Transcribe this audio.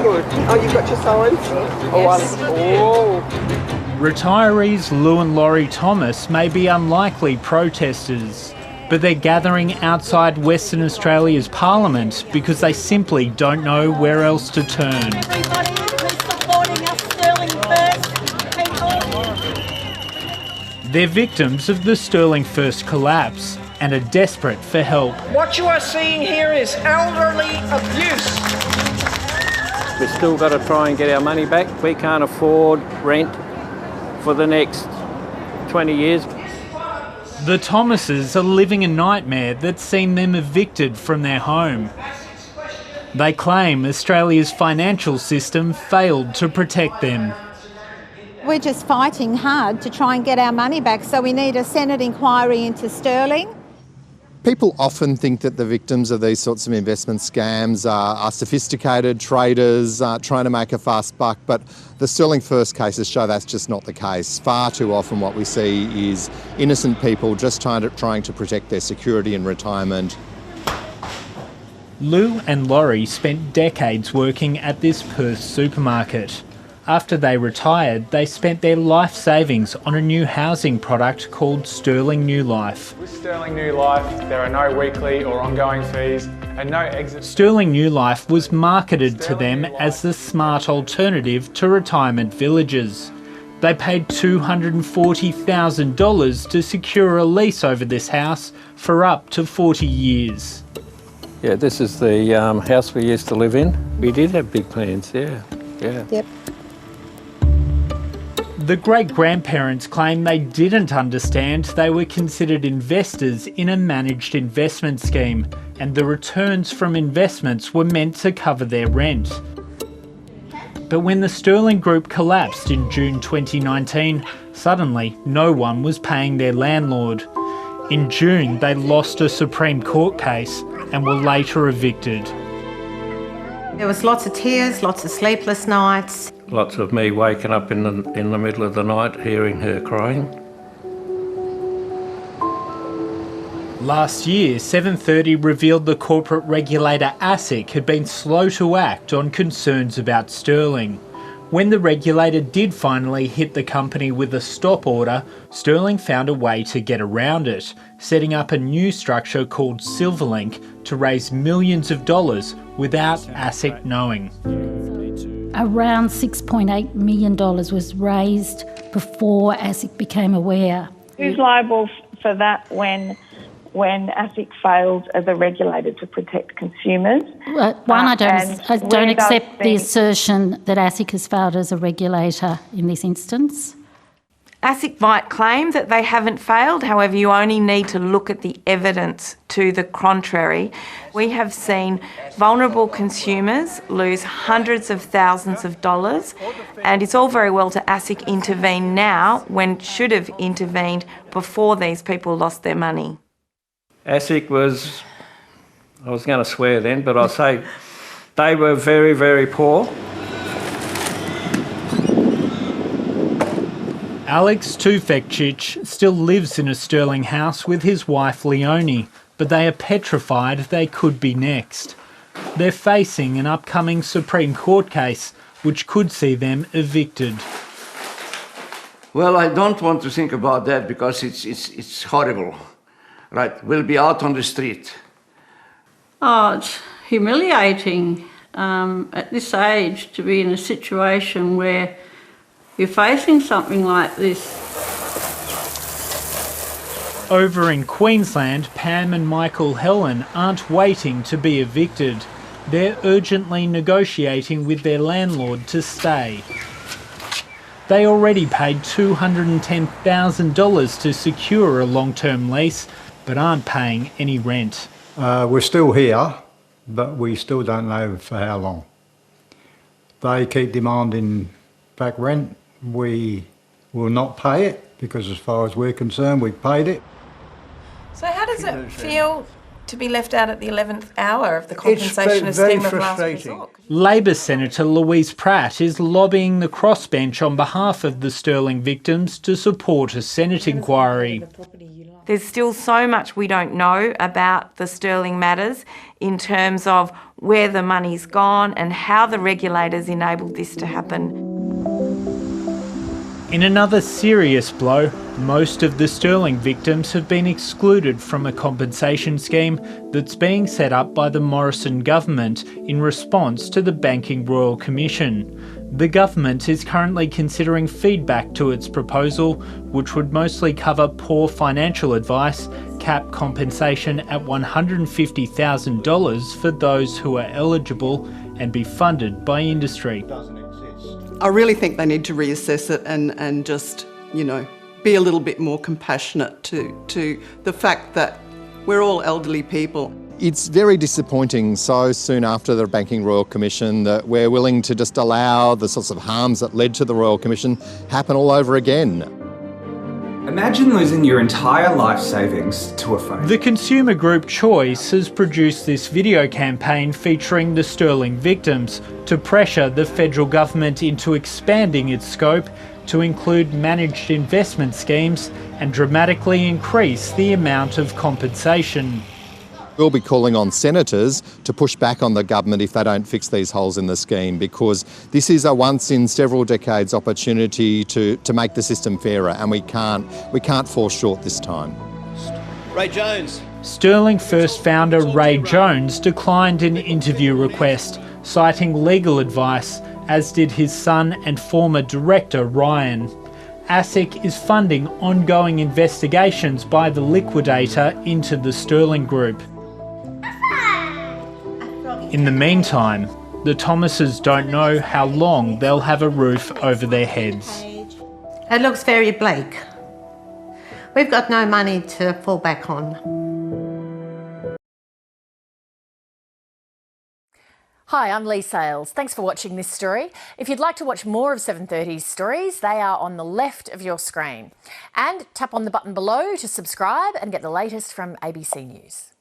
Good. Oh, you've got your signs? Yes. Oh. Retirees Lou and Laurie Thomas may be unlikely protesters, but they're gathering outside Western Australia's Parliament because they simply don't know where else to turn. Everybody who's supporting us, Sterling First people. They're victims of the Sterling First collapse and are desperate for help. What you are seeing here is elderly abuse. We've still got to try and get our money back. We can't afford rent for the next 20 years. The Thomases are living a nightmare that's seen them evicted from their home. They claim Australia's financial system failed to protect them. We're just fighting hard to try and get our money back, so we need a Senate inquiry into Sterling. People often think that the victims of these sorts of investment scams are sophisticated traders trying to make a fast buck, but the Sterling First cases show that's just not the case. Far too often what we see is innocent people just trying to protect their security in retirement. Lou and Laurie spent decades working at this Perth supermarket. After they retired, they spent their life savings on a new housing product called Sterling New Life. With Sterling New Life, there are no weekly or ongoing fees and no exit. Sterling New Life was marketed to them as the smart alternative to retirement villages. They paid $240,000 to secure a lease over this house for up to 40 years. Yeah, this is the house we used to live in. We did have big plans, yeah. Yep. The great-grandparents claim they didn't understand they were considered investors in a managed investment scheme, and the returns from investments were meant to cover their rent. But when the Sterling Group collapsed in June 2019, suddenly no one was paying their landlord. In June, they lost a Supreme Court case and were later evicted. There was lots of tears, lots of sleepless nights. Lots of me waking up in the middle of the night hearing her crying. Last year, 730 revealed the corporate regulator ASIC had been slow to act on concerns about Sterling. When the regulator did finally hit the company with a stop order, Sterling found a way to get around it, setting up a new structure called Silverlink to raise millions of dollars without ASIC knowing. Around $6.8 million was raised before ASIC became aware. Who's liable for that when ASIC fails as a regulator to protect consumers? I don't accept the assertion that ASIC has failed as a regulator in this instance. ASIC might claim that they haven't failed, however you only need to look at the evidence to the contrary. We have seen vulnerable consumers lose hundreds of thousands of dollars, and it's all very well to ASIC intervene now when it should have intervened before these people lost their money. ASIC was, I was going to swear then, but I'll say they were very, very poor. Alex Tufekcic still lives in a Sterling house with his wife Leonie, but they are petrified they could be next. They're facing an upcoming Supreme Court case which could see them evicted. Well, I don't want to think about that because it's horrible. Right, we'll be out on the street. Oh, it's humiliating at this age to be in a situation where you're facing something like this. Over in Queensland, Pam and Michael Helen aren't waiting to be evicted. They're urgently negotiating with their landlord to stay. They already paid $210,000 to secure a long-term lease, but aren't paying any rent. We're still here, but we still don't know for how long. They keep demanding back rent. We will not pay it because as far as we're concerned, we've paid it. So how does it feel to be left out at the 11th hour of the compensation scheme of last resort? Labor Senator Louise Pratt is lobbying the crossbench on behalf of the Sterling victims to support a Senate inquiry. There's still so much we don't know about the Sterling matters in terms of where the money's gone and how the regulators enabled this to happen. In another serious blow, most of the Sterling victims have been excluded from a compensation scheme that's being set up by the Morrison government in response to the Banking Royal Commission. The government is currently considering feedback to its proposal, which would mostly cover poor financial advice, cap compensation at $150,000 for those who are eligible, and be funded by industry. I really think they need to reassess it and just, you know, be a little bit more compassionate to the fact that we're all elderly people. It's very disappointing so soon after the Banking Royal Commission that we're willing to just allow the sorts of harms that led to the Royal Commission happen all over again. Imagine losing your entire life savings to a phone. The consumer group Choice has produced this video campaign featuring the Sterling victims to pressure the federal government into expanding its scope to include managed investment schemes and dramatically increase the amount of compensation. We'll be calling on senators to push back on the government if they don't fix these holes in the scheme, because this is a once in several decades opportunity to make the system fairer, and we can't fall short this time. Ray Jones. Sterling First founder Ray Jones declined an interview request, citing legal advice, as did his son and former director Ryan. ASIC is funding ongoing investigations by the liquidator into the Sterling Group. In the meantime, the Thomases don't know how long they'll have a roof over their heads. It looks very bleak. We've got no money to fall back on. Hi, I'm Lee Sales. Thanks for watching this story. If you'd like to watch more of 730's stories, they are on the left of your screen. And tap on the button below to subscribe and get the latest from ABC News.